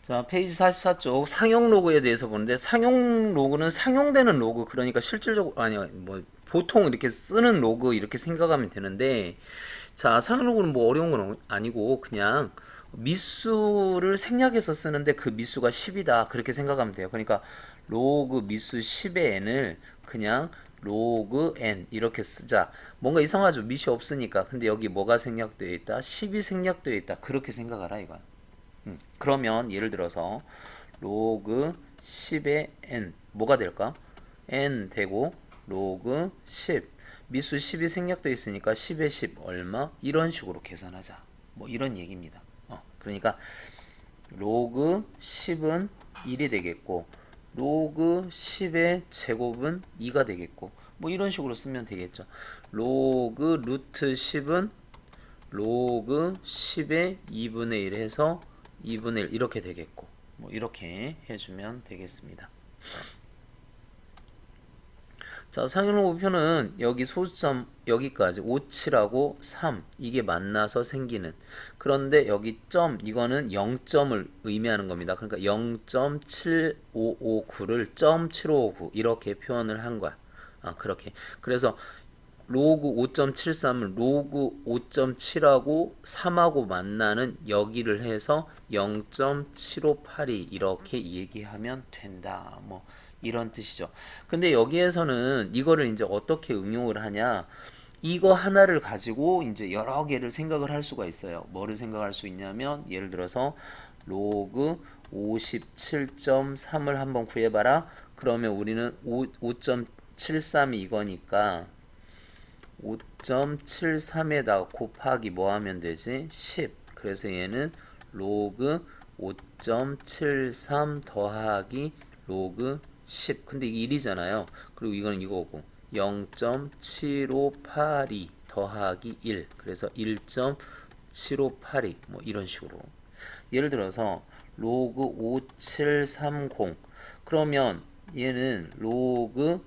자, 페이지 44쪽 상용 로그에 대해서 보는데 상용 로그는 상용되는 로그 그러니까 실질적으로 아니 뭐 보통 이렇게 쓰는 로그 이렇게 생각하면 되는데 자, 상용 로그는 뭐 어려운 건 아니고 그냥 미수를 생략해서 쓰는데 그 미수가 10이다 그렇게 생각하면 돼요. 그러니까 로그 미수 10의 n을 그냥 로그 n 이렇게 쓰자. 뭔가 이상하죠. 미시 없으니까. 근데 여기 뭐가 생략되어 있다? 10이 생략되어 있다. 그렇게 생각하라 이거야. 그러면 예를 들어서 로그 10의 n 뭐가 될까? n 되고 로그 10 미수 10이 생략되어 있으니까 10의 10 얼마? 이런 식으로 계산하자. 뭐 이런 얘기입니다. 그러니까 로그 10은 1이 되겠고 로그 10의 제곱은 2가 되겠고 뭐 이런 식으로 쓰면 되겠죠. 로그 루트 10은 로그 10의 2분의 1 해서 2분의 1 이렇게 되겠고 뭐 이렇게 해주면 되겠습니다. 자, 상용로 우표는 여기 소수점 여기까지 57하고 3 이게 만나서 생기는 그런데 여기 점 이거는 0점을 의미하는 겁니다. 그러니까 0.7559를 .7559 이렇게 표현을 한 거야. 그렇게. 그래서 로그 5.73을 로그 5.7하고 3하고 만나는 여기를 해서 0.758이 이렇게 얘기하면 된다. 뭐 이런 뜻이죠. 근데 여기에서는 이거를 이제 어떻게 응용을 하냐? 이거 하나를 가지고 이제 여러 개를 생각을 할 수가 있어요. 뭐를 생각할 수 있냐면 예를 들어서 로그 57.3을 한번 구해봐라. 그러면 우리는 5.73이 이거니까 5.73에다가 곱하기 뭐 하면 되지? 10. 그래서 얘는 로그 5.73 더하기 로그 10. 근데 이게 1이잖아요. 그리고 이거는 이거고 0.7582 더하기 1. 그래서 1.7582 뭐 이런 식으로. 예를 들어서 로그 5730 그러면 얘는 로그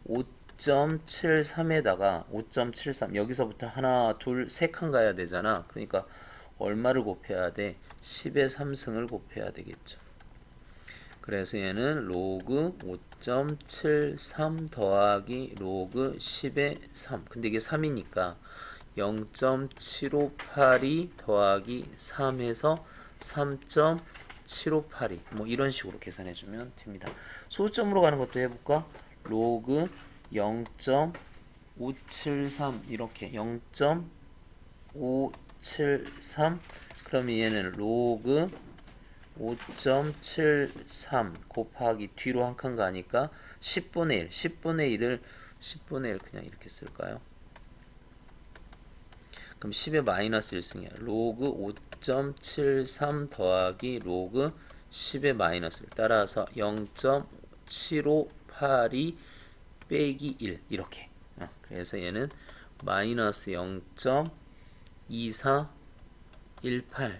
5.73에다가 5.73 여기서부터 하나 둘 세 칸 가야 되잖아. 그러니까 얼마를 곱해야 돼? 10의 3승을 곱해야 되겠죠. 그래서 얘는 로그 5.73 더하기 로그 10의 3 근데 이게 3이니까 0.7582 더하기 3 해서 3.7582 뭐 이런 식으로 계산해주면 됩니다. 소수점으로 가는 것도 해볼까? 로그 0.573 이렇게 0.573 그러면 얘는 로그 5.73 곱하기 뒤로 한 칸 가니까 10분의 1 10분의 1을 10분의 1 그냥 이렇게 쓸까요? 그럼 10의 마이너스 1승이야. 로그 5.73 더하기 로그 10의 마이너스 1 따라서 0.7582 빼기 1 이렇게. 그래서 얘는 마이너스 0.2418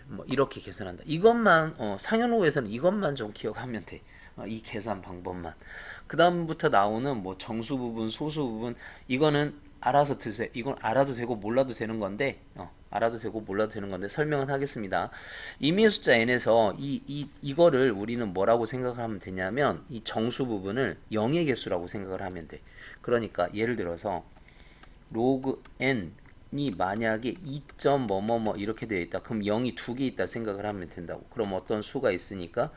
뭐 이렇게 계산한다. 이것만 상현호에서는 이것만 좀 기억하면 돼. 이 계산 방법만. 그 다음부터 나오는 뭐 정수 부분, 소수 부분 이거는 알아서 드세요. 이건 알아도 되고 몰라도 되는 건데 알아도 되고 몰라도 되는 건데 설명은 하겠습니다. 임의 숫자 n에서 이거를 우리는 뭐라고 생각하면 되냐면 이 정수 부분을 0의 개수라고 생각을 하면 돼. 그러니까 예를 들어서 로그 n이 만약에 2점 뭐뭐뭐 이렇게 되어 있다. 그럼 0이 두 개 있다 생각을 하면 된다고. 그럼 어떤 수가 있으니까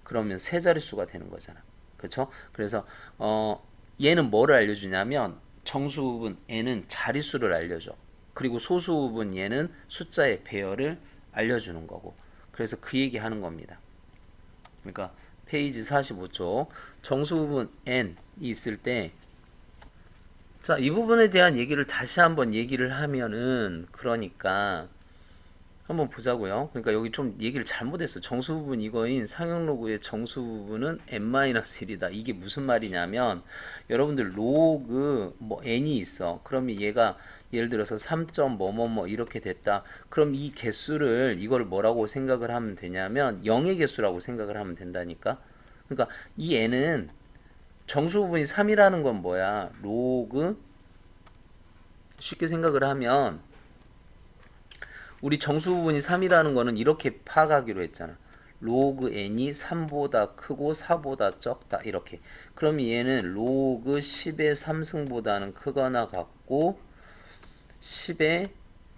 그러면 세 자릿수가 되는 거잖아. 그렇죠? 그래서 얘는 뭐를 알려주냐면 정수 부분 n은 자릿수를 알려줘. 그리고 소수 부분 얘는 숫자의 배열을 알려주는 거고. 그래서 그 얘기 하는 겁니다. 그러니까 페이지 45쪽 정수 부분 n이 있을 때 자, 이 부분에 대한 얘기를 다시 한번 얘기를 하면은 그러니까 한번 보자고요. 그러니까 여기 좀 얘기를 잘못했어. 정수 부분 이거인 상용 로그의 정수 부분은 n-1이다. 이게 무슨 말이냐면 여러분들 로그 뭐 n이 있어. 그러면 얘가 예를 들어서 3점 뭐뭐뭐 이렇게 됐다. 그럼 이 개수를 이걸 뭐라고 생각을 하면 되냐면 0의 개수라고 생각을 하면 된다니까. 그러니까 이 n은 정수 부분이 3이라는 건 뭐야? 로그 쉽게 생각을 하면 우리 정수 부분이 3이라는 거는 이렇게 파악하기로 했잖아. 로그 n이 3보다 크고 4보다 적다. 이렇게. 그럼 얘는 로그 10의 3승보다는 크거나 같고 10의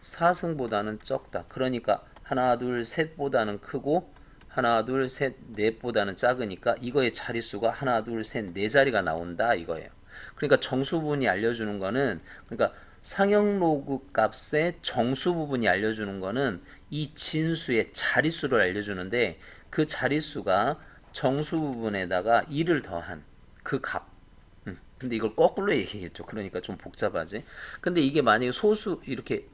4승보다는 적다. 그러니까 하나, 둘, 셋보다는 크고 하나, 둘, 셋, 넷보다는 작으니까 이거의 자릿수가 하나, 둘, 셋, 네 자리가 나온다 이거예요. 그러니까 정수 부분이 알려주는 거는 그러니까 상형 로그 값의 정수 부분이 알려주는 거는 이 진수의 자릿수를 알려주는데 그 자릿수가 정수 부분에다가 1을 더한 그 값. 근데 이걸 거꾸로 얘기했죠. 그러니까 좀 복잡하지. 근데 이게 만약에 소수 이렇게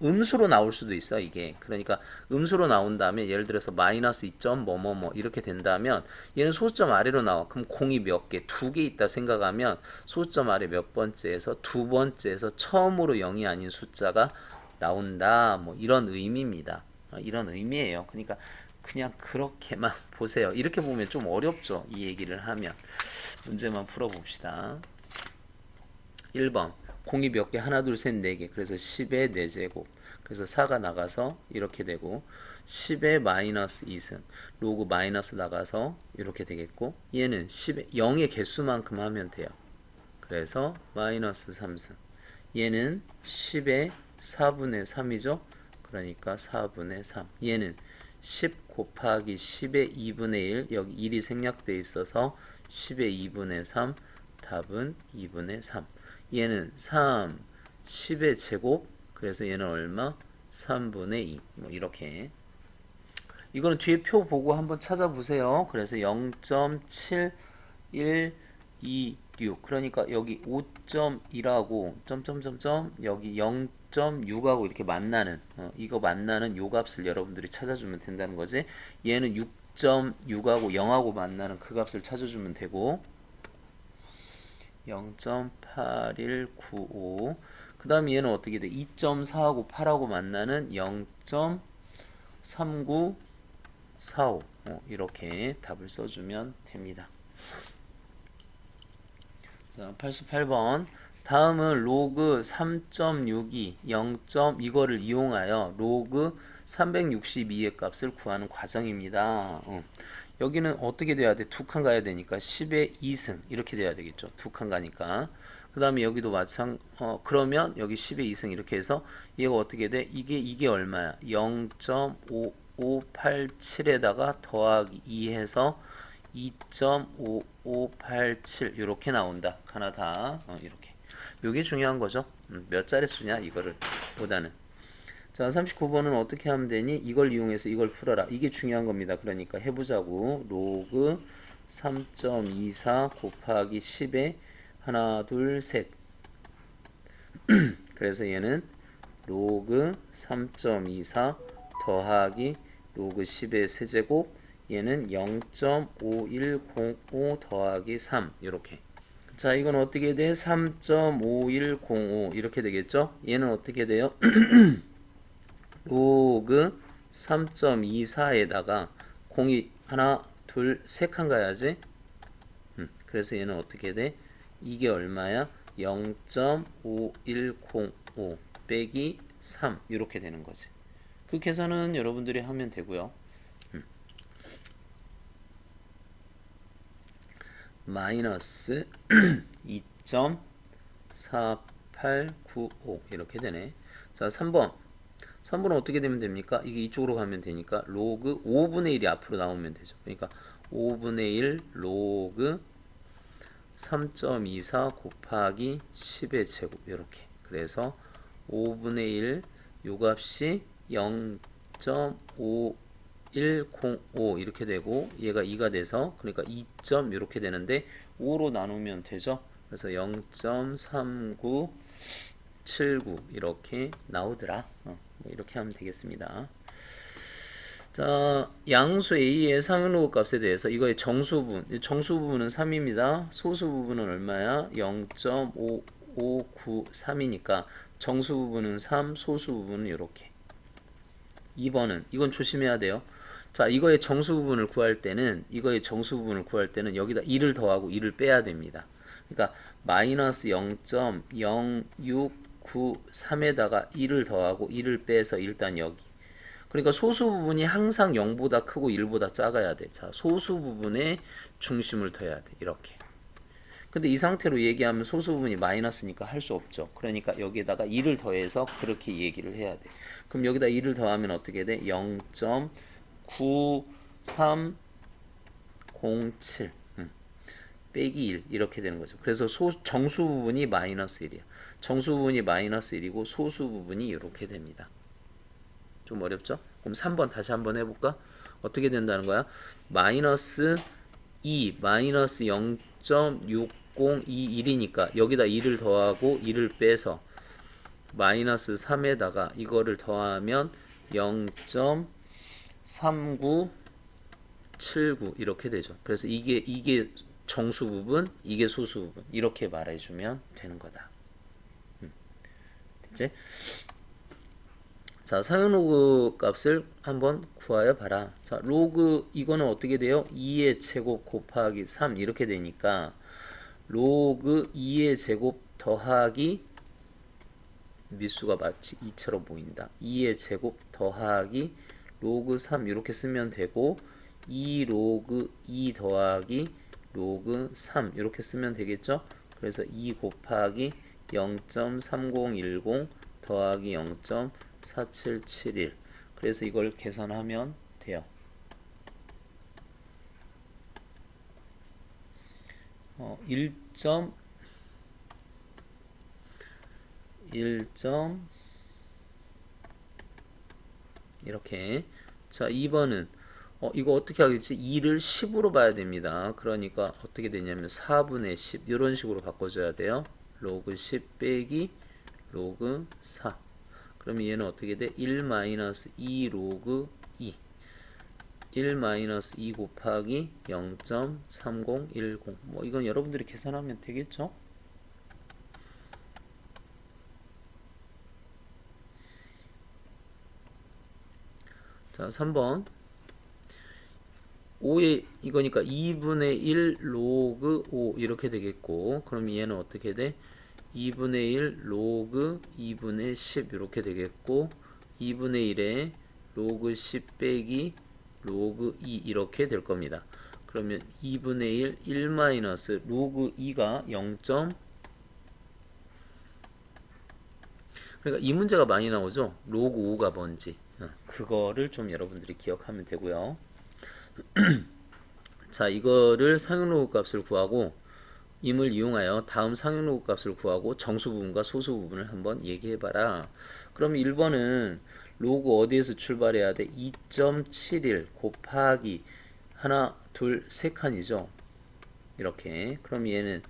음수로 나올 수도 있어 이게. 그러니까 음수로 나온 다음에 예를 들어서 마이너스 2점 뭐뭐뭐 이렇게 된다면 얘는 소수점 아래로 나와. 그럼 공이 몇 개? 두 개 있다 생각하면 소수점 아래 몇 번째에서 두 번째에서 처음으로 0이 아닌 숫자가 나온다. 뭐 이런 의미입니다. 이런 의미예요. 그러니까 그냥 그렇게만 보세요. 이렇게 보면 좀 어렵죠. 이 얘기를 하면. 문제만 풀어봅시다. 1번 공이 몇 개? 하나 둘 셋 네 개. 그래서 10의 4제곱. 그래서 4가 나가서 이렇게 되고 10의 마이너스 2승. 로그 마이너스 나가서 이렇게 되겠고 얘는 10의 0의 개수만큼 하면 돼요. 그래서 마이너스 3승. 얘는 10의 4분의 3이죠. 그러니까 4분의 3. 얘는 10 곱하기 10의 2분의 1. 여기 1이 생략되어 있어서 10의 2분의 3. 답은 2분의 3. 얘는 3, 10의 제곱. 그래서 얘는 얼마? 3분의 2. 뭐 이렇게. 이거는 뒤에 표 보고 한번 찾아보세요. 그래서 0.7126. 그러니까 여기 5.1하고 점점점점 여기 0.6하고 이렇게 만나는 이거 만나는 요 값을 여러분들이 찾아주면 된다는 거지. 얘는 6.6하고 0하고 만나는 그 값을 찾아주면 되고 0.8195. 그 다음에 얘는 어떻게 돼? 2.4하고 8하고 만나는 0.3945. 이렇게 답을 써주면 됩니다. 자, 88번. 다음은 로그 3.62 0. 이거를 이용하여 로그 362의 값을 구하는 과정입니다. 여기는 어떻게 돼야 돼? 두 칸 가야 되니까 10의 2승 이렇게 돼야 되겠죠. 두 칸 가니까. 그 다음에 여기도 그러면 여기 10의 2승 이렇게 해서 얘가 어떻게 돼? 이게 얼마야? 0.5587에다가 더하기 2 해서 2.5587 이렇게 나온다. 하나 다 이렇게. 요게 중요한 거죠. 몇 자릿수냐 이거를 보다는. 자, 39번은 어떻게 하면 되니? 이걸 이용해서 이걸 풀어라. 이게 중요한 겁니다. 그러니까 해보자고. 로그 3.24 곱하기 10에 하나, 둘, 셋. 그래서 얘는 로그 3.24 더하기 로그 10의 세제곱. 얘는 0.5105 더하기 3. 이렇게. 자, 이건 어떻게 돼? 3.5105 이렇게 되겠죠? 얘는 어떻게 돼요? 로그 3.24에다가 공이 하나, 둘, 세 칸 가야지. 그래서 얘는 어떻게 돼? 이게 얼마야? 0.5105 빼기 3 이렇게 되는 거지. 그 계산은 여러분들이 하면 되고요. 마이너스 2.4895 이렇게 되네. 자, 3번. 3번은 어떻게 되면 됩니까? 이게 이쪽으로 가면 되니까 로그 5분의 1이 앞으로 나오면 되죠. 그러니까 5분의 1 로그 3.24 곱하기 10의 제곱 이렇게. 그래서 5분의 1 요 값이 0.5105 이렇게 되고 얘가 2가 돼서 그러니까 2점 이렇게 되는데 5로 나누면 되죠. 그래서 0.3979 이렇게 나오더라. 이렇게 하면 되겠습니다. 자, 양수 A의 상용로그 값에 대해서 이거의 정수 부분은 3입니다. 소수 부분은 얼마야? 0.5593이니까 정수 부분은 3, 소수 부분은 이렇게. 2번은 이건 조심해야 돼요. 자, 이거의 정수 부분을 구할 때는 여기다 2를 더하고 2를 빼야 됩니다. 그러니까 마이너스 0.0693에다가 2를 더하고 2를 빼서 일단 여기. 그러니까 소수 부분이 항상 0보다 크고 1보다 작아야 돼. 자, 소수 부분에 중심을 둬야 돼. 이렇게. 근데 이 상태로 얘기하면 소수 부분이 마이너스니까 할 수 없죠. 그러니까 여기에다가 2를 더해서 그렇게 얘기를 해야 돼. 그럼 여기다 2를 더하면 어떻게 돼? 0.9307 빼기 1 이렇게 되는 거죠. 그래서 정수 부분이 마이너스 1이야. 정수 부분이 마이너스 1이고 소수 부분이 이렇게 됩니다. 좀 어렵죠? 그럼 3번 다시 한번 해볼까? 어떻게 된다는 거야? 마이너스 2, 마이너스 0.6021이니까 여기다 2를 더하고 2를 빼서 마이너스 3에다가 이거를 더하면 0.3979 이렇게 되죠. 그래서 이게 정수 부분, 이게 소수 부분 이렇게 말해주면 되는 거다. 됐지? 자, 사용 로그 값을 한번 구하여 봐라. 자, 로그 이거는 어떻게 돼요? 2의 제곱 곱하기 3 이렇게 되니까 로그 2의 제곱 더하기 밑수가 마치 2처럼 보인다. 2의 제곱 더하기 로그 3 이렇게 쓰면 되고 2 로그 2 더하기 로그 3 이렇게 쓰면 되겠죠? 그래서 2 곱하기 0.3010 더하기 0.4771 그래서 이걸 계산하면 돼요. 1점 이렇게. 자, 2번은 이거 어떻게 하겠지? 2를 10으로 봐야 됩니다. 그러니까 어떻게 되냐면 4분의 10 이런 식으로 바꿔줘야 돼요. 로그 10 빼기 로그 4 그러면 얘는 어떻게 돼? 1 마이너스 2 로그 2 1 마이너스 2 곱하기 0.3010 뭐 이건 여러분들이 계산하면 되겠죠? 자, 3번 5의 이거니까 2분의 1 로그 5 이렇게 되겠고 그럼 얘는 어떻게 돼? 2분의 1 로그 2분의 10 이렇게 되겠고 2분의 1에 로그 10 빼기 로그 2 이렇게 될 겁니다. 그러면 2분의 1 1 마이너스 로그 2가 0. 그러니까 이 문제가 많이 나오죠. 로그 5가 뭔지 그거를 좀 여러분들이 기억하면 되고요. 자, 이거를 상용로그 값을 구하고 임을 이용하여 다음 상용로그 값을 구하고 정수 부분과 소수 부분을 한번 얘기해봐라. 그럼 1번은 로그 어디에서 출발해야 돼? 2.71 곱하기 하나, 둘, 세 칸이죠. 이렇게. 그럼 얘는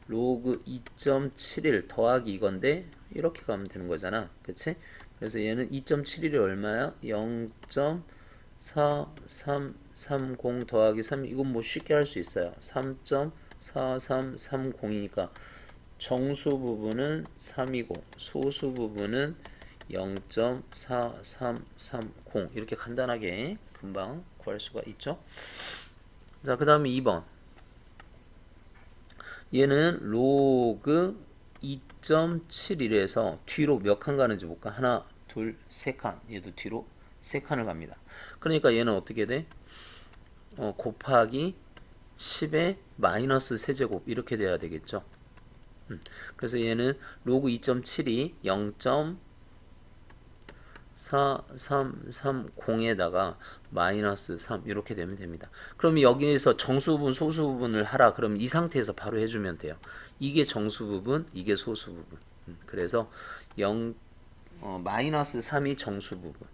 로그 2.71 더하기 이건데 이렇게 가면 되는 거잖아. 그치? 그래서 얘는 2.71이 얼마야? 0.4330 더하기 3 이건 뭐 쉽게 할 수 있어요. 3.4330이니까 정수 부분은 3이고 소수 부분은 0.4330 이렇게 간단하게 금방 구할 수가 있죠. 자, 그 다음에 2번 얘는 로그 2.71에서 뒤로 몇 칸 가는지 볼까? 하나, 둘, 세 칸. 얘도 뒤로 세 칸을 갑니다. 그러니까 얘는 어떻게 돼? 곱하기 10의 마이너스 세제곱 이렇게 돼야 되겠죠. 그래서 얘는 로그 2.7이 0.4330에다가 마이너스 3 이렇게 되면 됩니다. 그럼 여기에서 정수 부분, 소수 부분을 하라. 그럼 이 상태에서 바로 해주면 돼요. 이게 정수 부분, 이게 소수 부분. 그래서 마이너스 3이 정수 부분.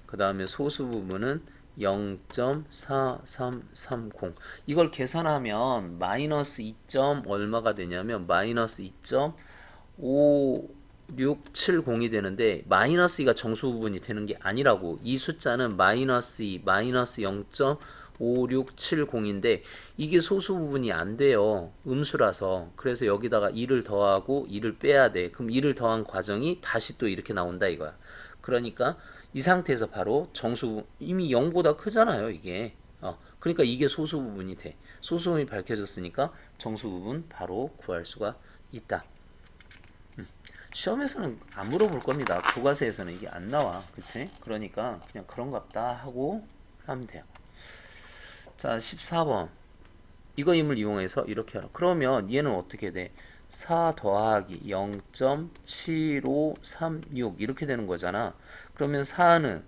그 다음에 소수 부분은 0.4330 이걸 계산하면 마이너스 2. 얼마가 되냐면 마이너스 2.5670이 되는데 마이너스 2가 정수 부분이 되는 게 아니라고. 이 숫자는 마이너스 2, 마이너스 0.5670인데 이게 소수 부분이 안 돼요. 음수라서. 그래서 여기다가 2를 더하고 2를 빼야 돼. 그럼 2를 더한 과정이 다시 또 이렇게 나온다 이거야. 그러니까 이 상태에서 바로 정수 이미 0보다 크잖아요 이게. 그러니까 이게 소수 부분이 돼. 소수 부분이 밝혀졌으니까 정수 부분 바로 구할 수가 있다. 시험에서는 안 물어볼 겁니다. 교과서에서는 이게 안 나와. 그치? 그러니까 그냥 그런갑다 하고 하면 돼요. 자, 14번. 이거 힘을 이용해서 이렇게 하라. 그러면 얘는 어떻게 돼? 4 더하기 0.7536 이렇게 되는 거잖아. 그러면 4는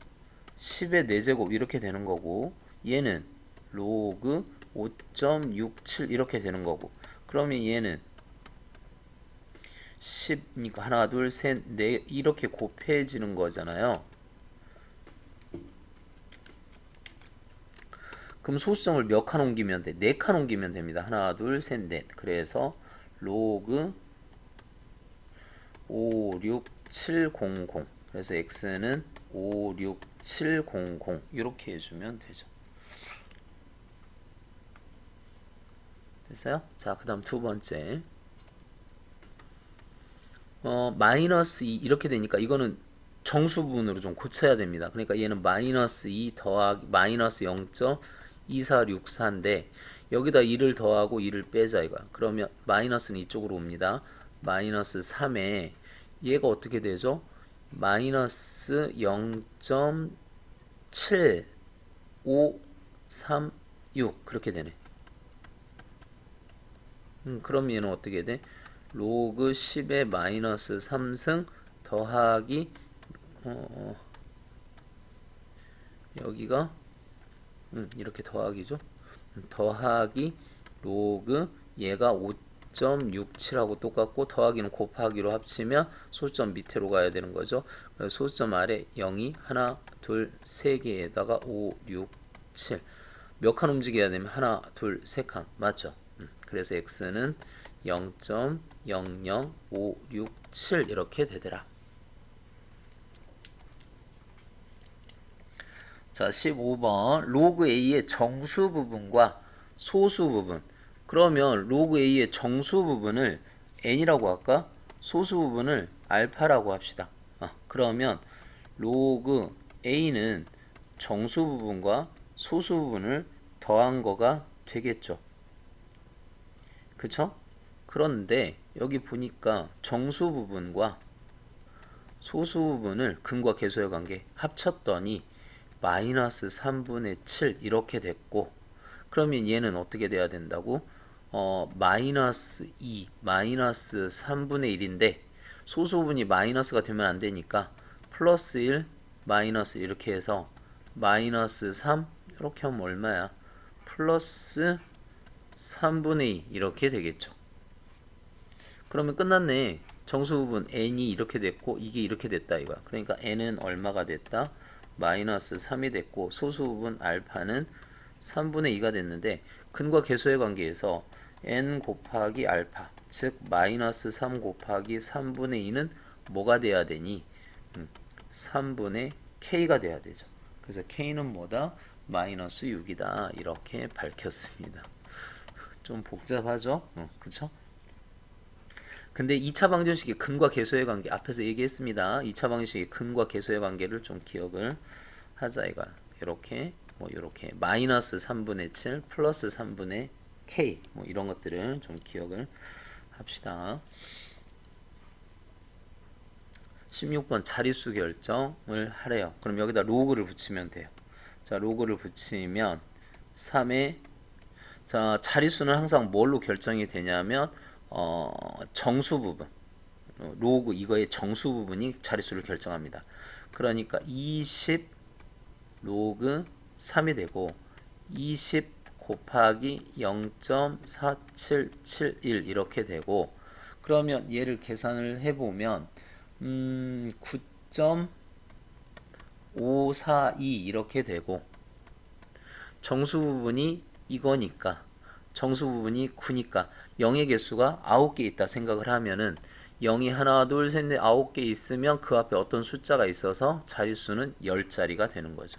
10의 4제곱 이렇게 되는 거고, 얘는 로그 5.67 이렇게 되는 거고, 그러면 얘는 10니까 하나 둘 셋 넷 이렇게 곱해지는 거잖아요. 그럼 소수점을 몇 칸 옮기면 돼? 4칸 옮기면 됩니다. 하나 둘 셋 넷. 그래서 로그 56700, 그래서 x는 56700 이렇게 해주면 되죠. 됐어요? 자, 그 다음 두 번째. 마이너스 2 이렇게 되니까 이거는 정수 부분으로 좀 고쳐야 됩니다. 그러니까 얘는 마이너스 2 더하기 마이너스 0.2464인데 여기다 2를 더하고 2를 빼자 이거야. 그러면 마이너스는 이쪽으로 옵니다. 마이너스 3에 얘가 어떻게 되죠? 마이너스 0.7536 그렇게 되네. 그럼 얘는 어떻게 돼? 로그 10의 마이너스 3승 더하기 여기가 이렇게 더하기죠. 더하기 로그 얘가 5.67하고 똑같고 더하기는 곱하기로 합치면 소수점 밑으로 가야 되는 거죠. 그래서 소수점 아래 0이 하나 둘 세 개에다가 5, 6, 7 몇 칸 움직여야 되면 하나 둘 세 칸 맞죠? 그래서 x는 0.00567 이렇게 되더라. 자, 15번 로그 a의 정수 부분과 소수 부분. 그러면 로그 a의 정수 부분을 n이라고 할까? 소수 부분을 알파라고 합시다. 그러면 로그 a는 정수 부분과 소수 부분을 더한 거가 되겠죠. 그쵸? 그런데 여기 보니까 정수 부분과 소수 부분을 근과 계수의 관계 합쳤더니 마이너스 3분의 7 이렇게 됐고, 그러면 얘는 어떻게 돼야 된다고? 마이너스 2, 마이너스 3분의 1인데 소수 부분이 마이너스가 되면 안 되니까 플러스 1, 마이너스 이렇게 해서 마이너스 3 이렇게 하면 얼마야? 플러스 3분의 2 이렇게 되겠죠. 그러면 끝났네. 정수 부분 n이 이렇게 됐고 이게 이렇게 됐다 이거야. 그러니까 n은 얼마가 됐다? 마이너스 3이 됐고 소수 부분 알파는 3분의 2가 됐는데 근과 계수의 관계에서 n 곱하기 알파 즉 마이너스 3 곱하기 3분의 2는 뭐가 돼야 되니? 3분의 k가 돼야 되죠. 그래서 k는 뭐다? 마이너스 6이다 이렇게 밝혔습니다. 좀 복잡하죠? 그쵸? 근데 2차 방정식의 근과 계수의 관계 앞에서 얘기했습니다. 2차 방정식의 근과 계수의 관계를 좀 기억을 하자 이거. 이렇게 뭐 이렇게 마이너스 3분의 7 플러스 3분의 k 뭐 이런 것들을 좀 기억을 합시다. 16번 자릿수 결정을 하래요. 그럼 여기다 로그를 붙이면 돼요. 자, 로그를 붙이면 3의 자, 자릿수는 항상 뭘로 결정이 되냐면 정수 부분 로그 이거의 정수 부분이 자릿수를 결정합니다. 그러니까 20 로그 3이 되고 20 곱하기 0.4771 이렇게 되고 그러면 얘를 계산을 해보면 9.542 이렇게 되고 정수 부분이 이거니까 정수 부분이 9니까 0의 개수가 9개 있다 생각을 하면은 0이 하나 둘 셋 넷 9개 있으면 그 앞에 어떤 숫자가 있어서 자릿수는 10자리가 되는 거죠.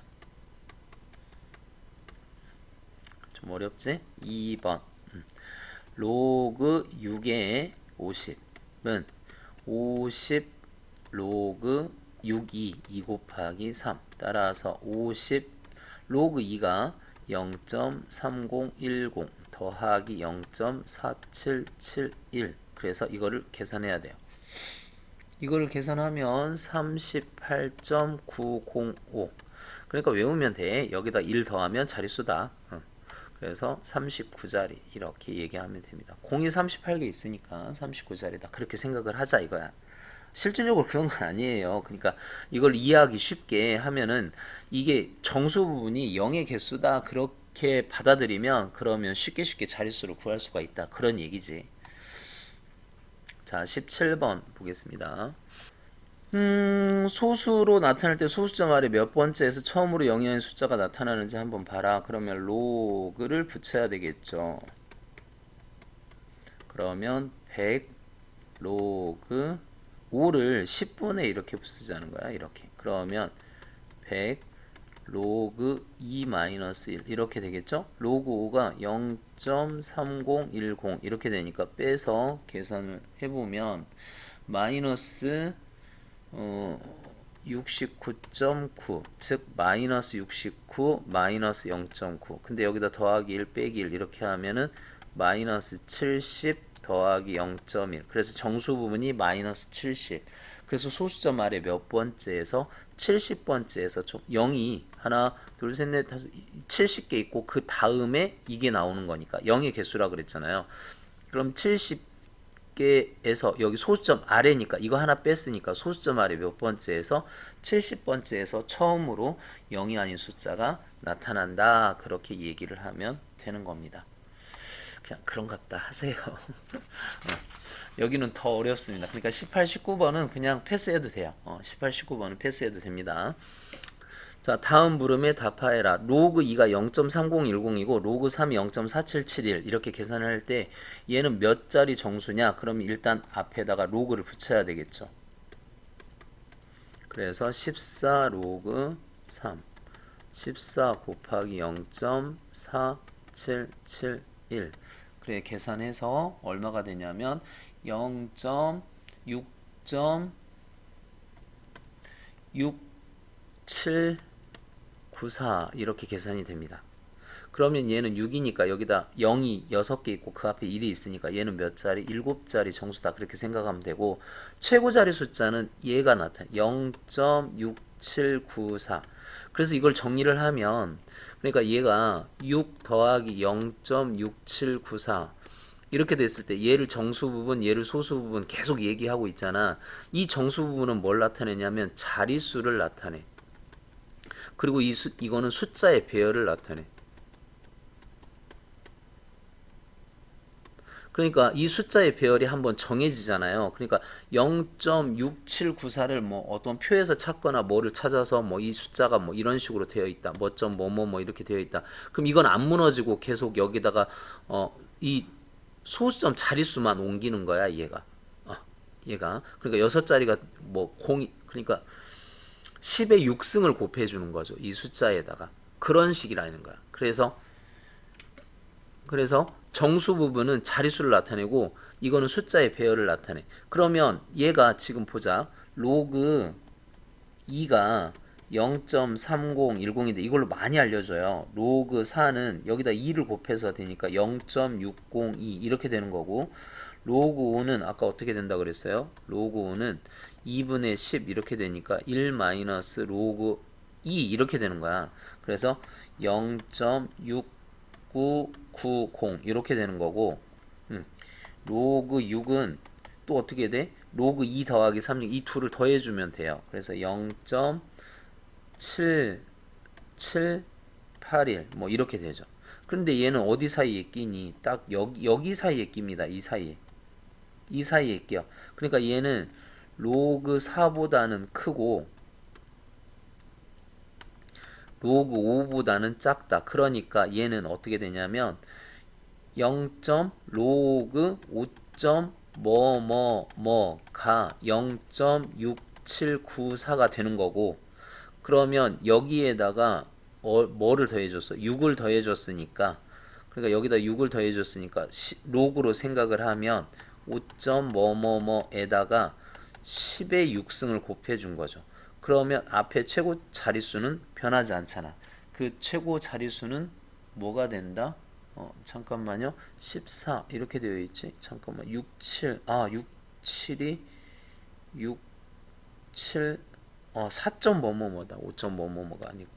좀 어렵지? 2번 로그 6의 50은 50 로그 6이 2 곱하기 3 따라서 50 로그 2가 0.3010 더하기 0.4771 그래서 이거를 계산해야 돼요. 이걸 계산하면 38.905. 그러니까 외우면 돼. 여기다 1 더하면 자릿수다. 그래서 39자리 이렇게 얘기하면 됩니다. 공이 38개 있으니까 39자리다. 그렇게 생각을 하자 이거야. 실질적으로 그런 건 아니에요. 그러니까 이걸 이해하기 쉽게 하면은 이게 정수 부분이 0의 개수다. 그렇게 받아들이면 그러면 쉽게 자릿수를 구할 수가 있다. 그런 얘기지. 자, 17번 보겠습니다. 소수로 나타날 때 소수점 아래 몇 번째에서 처음으로 0이 아닌 숫자가 나타나는지 한번 봐라. 그러면 로그를 붙여야 되겠죠. 그러면 100 로그 5를 10분의 이렇게 쓰자는 거야. 이렇게. 그러면 100 로그 2 마이너스 1 이렇게 되겠죠? 로그 5가 0.3010 이렇게 되니까 빼서 계산을 해보면 마이너스 69.9 즉 마이너스 69 마이너스 0.9 근데 여기다 더하기 1 빼기 1 이렇게 하면은 마이너스 70 더하기 0.1 그래서 정수 부분이 마이너스 70 그래서 소수점 아래 몇 번째에서 70번째에서 0이 하나 둘 셋 넷 다섯 70개 있고 그 다음에 이게 나오는 거니까 0의 개수라 그랬잖아요. 그럼 70개에서 여기 소수점 아래니까 이거 하나 뺐으니까 소수점 아래 몇 번째에서 70번째에서 처음으로 0이 아닌 숫자가 나타난다. 그렇게 얘기를 하면 되는 겁니다. 그냥 그런갑다 하세요. 여기는 더 어렵습니다. 그러니까 18, 19번은 그냥 패스해도 돼요. 18, 19번은 패스해도 됩니다. 자, 다음 물음에 답하여라. 로그 2가 0.3010이고 로그 3이 0.4771 이렇게 계산할 때 얘는 몇 자리 정수냐? 그러면 일단 앞에다가 로그를 붙여야 되겠죠. 그래서 14 로그 3 14 곱하기 0.4771 그래 계산해서 얼마가 되냐면 0.6.6794 이렇게 계산이 됩니다. 그러면 얘는 6이니까 여기다 0이 6개 있고 그 앞에 1이 있으니까 얘는 몇 자리? 7자리 정수다. 그렇게 생각하면 되고 최고 자리 숫자는 얘가 나타나 0.6794 그래서 이걸 정리를 하면 그러니까 얘가 6 더하기 0.6794 이렇게 됐을 때 얘를 정수 부분 얘를 소수 부분 계속 얘기하고 있잖아. 이 정수 부분은 뭘 나타내냐면 자릿수를 나타내. 그리고 이거는 숫자의 배열을 나타내. 그러니까 이 숫자의 배열이 한번 정해지잖아요. 그러니까 0.6794를 뭐 어떤 표에서 찾거나 뭐를 찾아서 뭐 이 숫자가 뭐 이런 식으로 되어 있다. 뭐 이렇게 되어 있다. 그럼 이건 안 무너지고 계속 여기다가 이 소수점 자릿수만 옮기는 거야, 얘가. 얘가. 그러니까 6자리가 뭐 공이 그러니까 10의 6승을 곱해 주는 거죠. 이 숫자에다가. 그런 식이라는 거야. 그래서 정수 부분은 자릿수를 나타내고 이거는 숫자의 배열을 나타내. 그러면 얘가 지금 보자. 로그 2가 0.3010인데 이걸로 많이 알려줘요. 로그 4는 여기다 2를 곱해서 되니까 0.602 이렇게 되는 거고 로그 5는 아까 어떻게 된다 그랬어요? 로그 5는 2분의 10 이렇게 되니까 1 마이너스 로그 2 이렇게 되는 거야. 그래서 0.6990 이렇게 되는 거고 로그 6은 또 어떻게 돼? 로그 2 더하기 3, 이 둘을 더해주면 돼요. 그래서 0.7781 뭐 이렇게 되죠. 그런데 얘는 어디 사이에 끼니? 딱 여기 사이에 낍니다. 이 사이에 끼어. 그러니까 얘는 로그 4보다는 크고 로그 5보다는 작다. 그러니까 얘는 어떻게 되냐면 0. 로그 5. 뭐뭐뭐가 0.6794가 되는 거고 그러면 여기에다가 뭐를 더해줬어? 6을 더해줬으니까 그러니까 여기다 6을 더해줬으니까 로그로 생각을 하면 5. 뭐뭐뭐에다가 10의 6승을 곱해준 거죠. 그러면 앞에 최고 자릿수는 변하지 않잖아. 그 최고 자릿수는 뭐가 된다? 잠깐만요. 14 이렇게 되어 있지. 잠깐만. 67 67이 6, 7, 4점 뭐뭐뭐다. 5점 뭐뭐뭐가 아니고.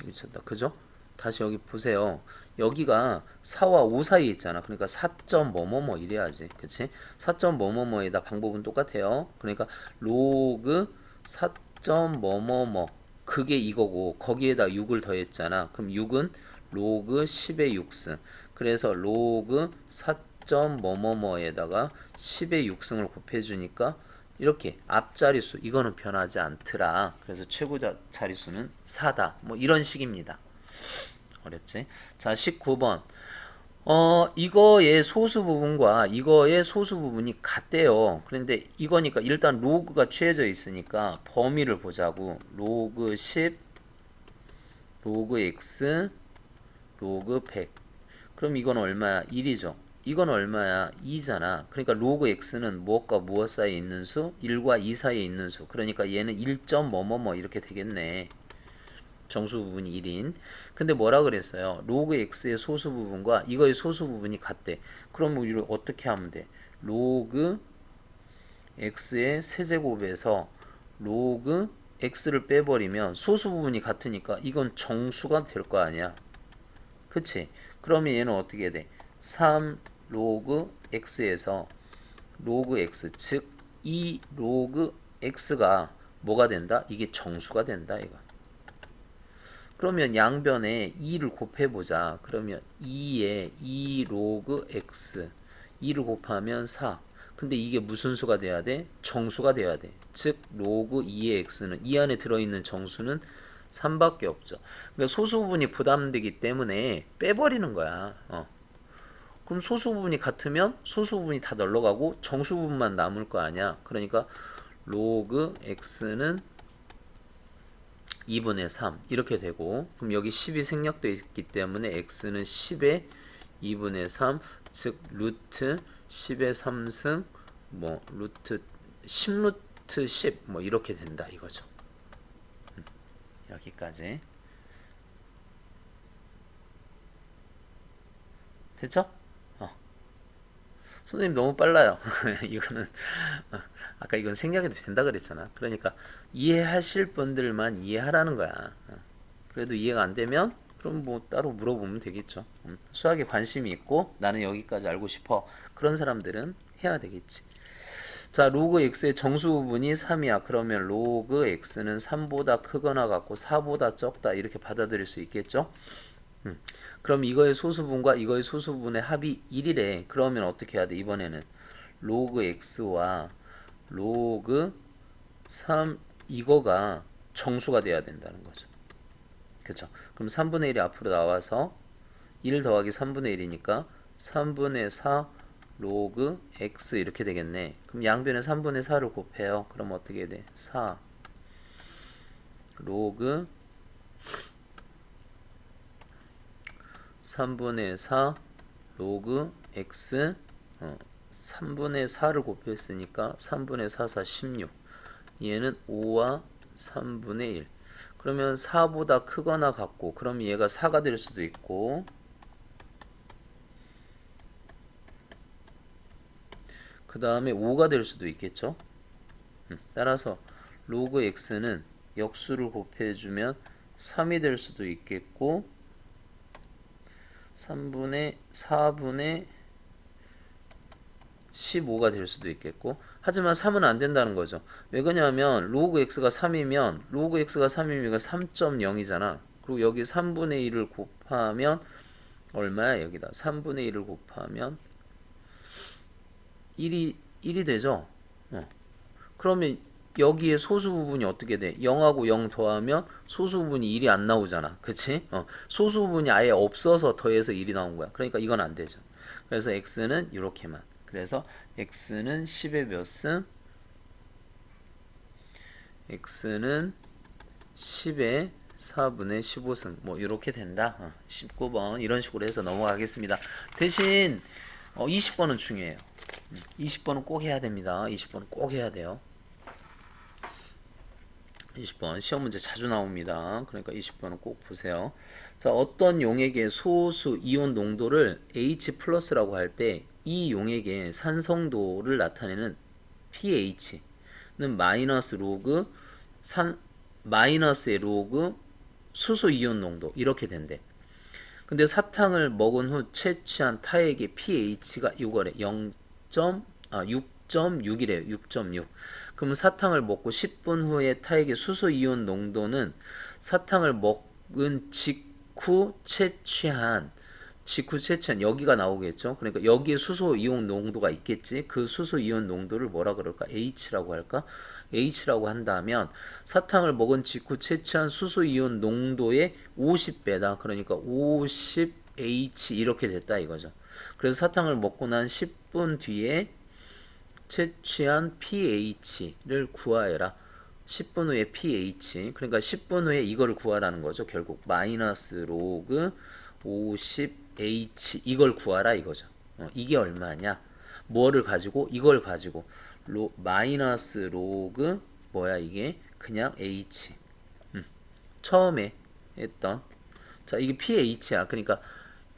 미쳤다. 그죠? 다시 여기 보세요. 여기가 4와 5 사이에 있잖아. 그러니까 4점 뭐뭐뭐 이래야지. 그치? 4점 뭐뭐뭐에다 방법은 똑같아요. 그러니까 로그 4점 뭐뭐뭐 그게 이거고 거기에다 6을 더했잖아. 그럼 6은 로그 10의 6승. 그래서 로그 4점 뭐뭐뭐에다가 10의 6승을 곱해주니까 이렇게 앞자리수 이거는 변하지 않더라. 그래서 최고 자리수는 4다. 뭐 이런 식입니다. 어렵지? 자, 19번. 이거의 소수 부분과 이거의 소수 부분이 같대요. 그런데 이거니까 일단 로그가 취해져 있으니까 범위를 보자고. 로그 10, 로그 x, 로그 100. 그럼 이건 얼마야? 1이죠. 이건 얼마야? 2잖아. 그러니까 로그 x는 무엇과 무엇 사이에 있는 수? 1과 2 사이에 있는 수. 그러니까 얘는 1점 뭐뭐뭐 이렇게 되겠네. 정수 부분이 1인. 근데 뭐라 그랬어요? 로그 x의 소수 부분과 이거의 소수 부분이 같대. 그럼 우리를 어떻게 하면 돼? 로그 x의 세제곱에서 로그 x를 빼버리면 소수 부분이 같으니까 이건 정수가 될 거 아니야. 그치? 그러면 얘는 어떻게 돼? 3 로그 x에서 로그 x 즉 2 로그 x가 뭐가 된다? 이게 정수가 된다 이거. 그러면 양변에 2를 곱해보자. 그러면 2에 2 로그 x 2를 곱하면 4. 근데 이게 무슨 수가 돼야 돼? 정수가 돼야 돼. 즉 로그 2의 x는 이 안에 들어있는 정수는 3밖에 없죠. 그러니까 소수 부분이 부담되기 때문에 빼버리는 거야. 그럼 소수 부분이 같으면 소수 부분이 다 널러가고 정수 부분만 남을 거 아니야. 그러니까 로그 x는 2분의 3 이렇게 되고 그럼 여기 10이 생략되어 있기 때문에 x는 10의 2분의 3 즉 루트 10의 3승 뭐 루트 10루트 10 뭐 이렇게 된다 이거죠. 여기까지 됐죠? 선생님 너무 빨라요. 이거는 아까 이건 생략해도 된다 그랬잖아. 그러니까 이해하실 분들만 이해하라는 거야. 그래도 이해가 안 되면 그럼 뭐 따로 물어보면 되겠죠. 수학에 관심이 있고 나는 여기까지 알고 싶어. 그런 사람들은 해야 되겠지. 자, 로그 x의 정수 부분이 3이야. 그러면 로그 x는 3보다 크거나 같고 4보다 적다. 이렇게 받아들일 수 있겠죠? 그럼 이거의 소수분과 이거의 소수분의 합이 1이래. 그러면 어떻게 해야 돼? 이번에는 로그 x와 로그 3 이거가 정수가 돼야 된다는 거죠. 그쵸? 그럼 3분의 1이 앞으로 나와서 1 더하기 3분의 1이니까 3분의 4 로그 x 이렇게 되겠네. 그럼 양변에 3분의 4를 곱해요. 그럼 어떻게 돼? 4 로그 3분의 4 로그 x 3분의 4를 곱했으니까 3분의 4, 4, 16 얘는 5와 3분의 1 그러면 4보다 크거나 같고 그럼 얘가 4가 될 수도 있고 그 다음에 5가 될 수도 있겠죠. 따라서 로그 x는 역수를 곱해주면 3이 될 수도 있겠고 3분의 4분의 15가 될 수도 있겠고 하지만 3은 안 된다는 거죠. 왜 그러냐면 로그 x가 3이면 로그 x가 3이면 3.0이잖아. 그리고 여기 3분의 1을 곱하면 얼마야? 여기다 3분의 1을 곱하면 1이 되죠. 그러면 여기에 소수 부분이 어떻게 돼? 0하고 0 더하면 소수 부분이 1이 안 나오잖아. 그치? 소수 부분이 아예 없어서 더해서 1이 나온 거야. 그러니까 이건 안 되죠. 그래서 x는 이렇게만. 그래서 x는 10의 몇 승? x는 10의 4분의 15승. 뭐 이렇게 된다. 19번 이런 식으로 해서 넘어가겠습니다. 대신 20번은 중요해요. 20번은 꼭 해야 됩니다. 20번은 꼭 해야 돼요. 20번 시험 문제 자주 나옵니다. 그러니까 20번은 꼭 보세요. 자, 어떤 용액의 소수 이온 농도를 H+라고 할 때 이 용액의 산성도를 나타내는 pH는 마이너스 로그 마이너스의 로그 수소 이온 농도 이렇게 된대. 근데 사탕을 먹은 후 채취한 타액의 pH가 이거래. 6.6이래요. 6.6. 그럼 사탕을 먹고 10분 후에 타액의 수소 이온 농도는 사탕을 먹은 직후 채취한 여기가 나오겠죠. 그러니까 여기에 수소 이온 농도가 있겠지. 그 수소 이온 농도를 뭐라 그럴까? H라고 할까? H라고 한다면 사탕을 먹은 직후 채취한 수소 이온 농도의 50배다. 그러니까 50H 이렇게 됐다 이거죠. 그래서 사탕을 먹고 난 10분 뒤에 채취한 pH를 구하여라. 10분 후에 pH. 그러니까 10분 후에 이걸 구하라는 거죠. 결국 마이너스 로그 50H 이걸 구하라 이거죠. 이게 얼마냐? 뭐를 가지고? 이걸 가지고 마이너스 로그 뭐야 이게? 그냥 H. 처음에 했던 자 이게 pH야. 그러니까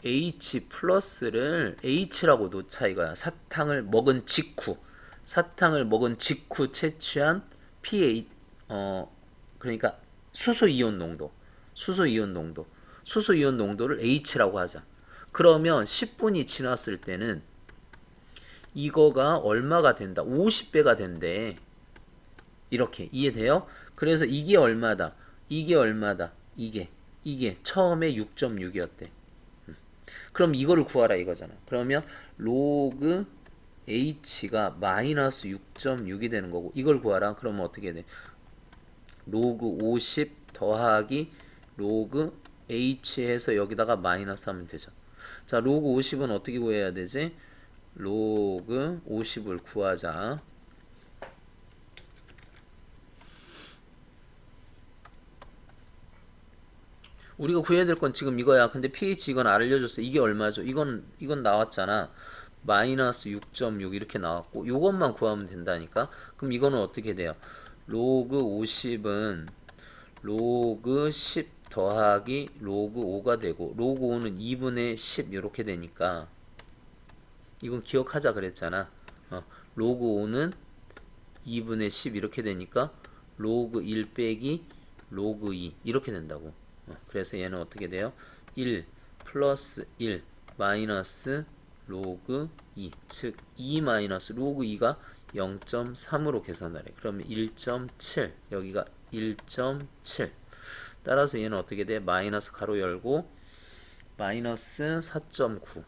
H 플러스를 H라고 놓자 이거야. 사탕을 먹은 직후 채취한 pH 그러니까 수소 이온 농도를 H라고 하자. 그러면 10분이 지났을 때는 이거가 얼마가 된다? 50배가 된대. 이렇게 이해돼요? 그래서 이게 얼마다? 이게 처음에 6.6이었대. 그럼 이거를 구하라 이거잖아. 그러면 로그 H가 마이너스 6.6이 되는 거고 이걸 구하라. 그러면 어떻게 돼? 로그 50 더하기 로그 H 해서 여기다가 마이너스 하면 되죠. 자, 로그 50은 어떻게 구해야 되지? 로그 50을 구하자. 우리가 구해야 될 건 지금 이거야. 근데 pH 이건 알려줬어. 이게 얼마죠? 이건 나왔잖아. 마이너스 6.6 이렇게 나왔고 요것만 구하면 된다니까. 그럼 이거는 어떻게 돼요? 로그 50은 로그 10 더하기 로그 5가 되고 로그 5는 2분의 10 이렇게 되니까 이건 기억하자 그랬잖아. 로그 5는 2분의 10 이렇게 되니까 로그 1 빼기 로그 2 이렇게 된다고. 그래서 얘는 어떻게 돼요? 1 플러스 1 마이너스 로그 2 즉 2 마이너스 로그 2가 0.3으로 계산하래. 그러면 1.7 여기가 1.7 따라서 얘는 어떻게 돼? 마이너스 가로 열고 마이너스 4.9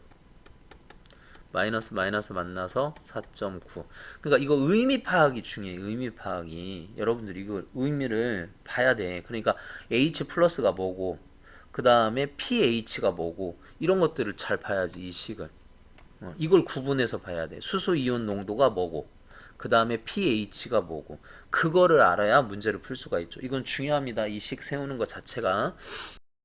마이너스 만나서 4.9 그러니까 이거 의미 파악이 중요해. 의미 파악이 여러분들 이거 의미를 봐야 돼. 그러니까 H 플러스가 뭐고 그 다음에 pH가 뭐고 이런 것들을 잘 봐야지. 이 식을 이걸 구분해서 봐야 돼. 수소 이온 농도가 뭐고 그 다음에 pH가 뭐고 그거를 알아야 문제를 풀 수가 있죠. 이건 중요합니다. 이 식 세우는 것 자체가.